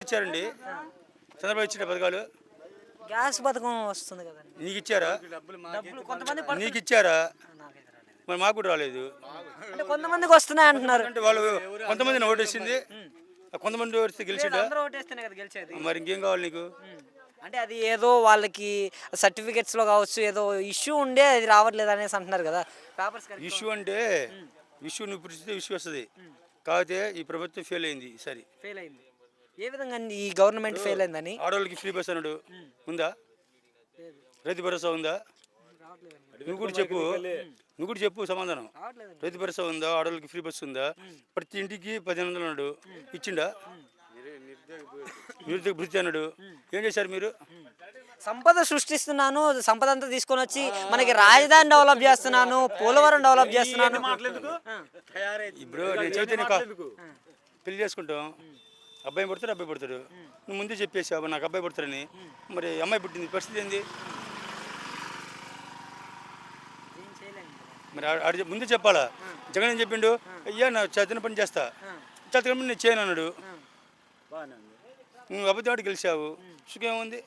ఇచ్చారండి చంద్రబాబు ఇచ్చిన పథకాలు గ్యాస్ పథకం వస్తుంది కదండి. నీకు ఇచ్చారా? డబ్బులు కొంతమంది నీకు ఇచ్చారా? నాకైతే రాలేదు. మరి మాకు కూడా రాలేదు. అంటే కొంతమందికి వస్తున్నాయి అంటున్నారు. అంటే వాళ్ళు కొంతమందిని ఓటేసింది, కొంతమంది ఓడిస్తే గెలిచిండా? అందరూ ఓటేస్తేనే కదా గెలిచేది. మరి ఇంకేం కావాలి నీకు? అంటే అది ఏదో వాళ్ళకి సర్టిఫికెట్స్ లో కావచ్చు ఏదో ఇష్యూ ఉండే అది రావట్లేదు అనేసి అంటున్నారు కదా పేపర్స్. ఇష్యూ అంటే ఇష్యూ నువ్వు పిలిస్తే ఇష్యూ వస్తుంది. కాకపోతే ఈ ప్రభుత్వం ఫెయిల్ అయింది ఈసారి. ఫెయిల్ అయింది. ఏ విధంగా ఈ గవర్నమెంట్ ఫెయిల్ అయిందని? ఆడవాళ్ళకి ఫ్రీ బస్ అన్నాడు, ఉందా? రైతు భరోసా ఉందా? నువ్వు కూడా చెప్పు సమాధానం. రైతు భరోసా ఉందా? ఆడవాళ్ళకి ఫ్రీ బస్సు ఉందా? ప్రతి ఇంటికి 1500 అన్నాడు, ఇచ్చిండా? నిరుద్యోగ భృతి అన్నాడు, ఏం చేశారు మీరు? సంపద సృష్టిస్తున్నాను, సంపద అంతా తీసుకొని వచ్చి మనకి రాజధాని డెవలప్ చేస్తున్నాను, పోలవరం డెవలప్ చేస్తున్నాను. ఇప్పుడు నేను చెబితే పెళ్లి చేసుకుంటాం, అబ్బాయి పుడతాడు. నువ్వు ముందే చెప్పేసావు నాకు అబ్బాయి పుడతారని, మరి అమ్మాయి పుట్టింది, పరిస్థితి ఏంది? మరి ఆడ ముందే చెప్పాలా? జగన్ ఏం చెప్పిండు? అయ్యా నా చదివిన పని చేస్తా, చదివిన పని నేను చేయను అన్నాడు. నువ్వు అబద్ధం గెలిచావు, సుఖం ఉంది.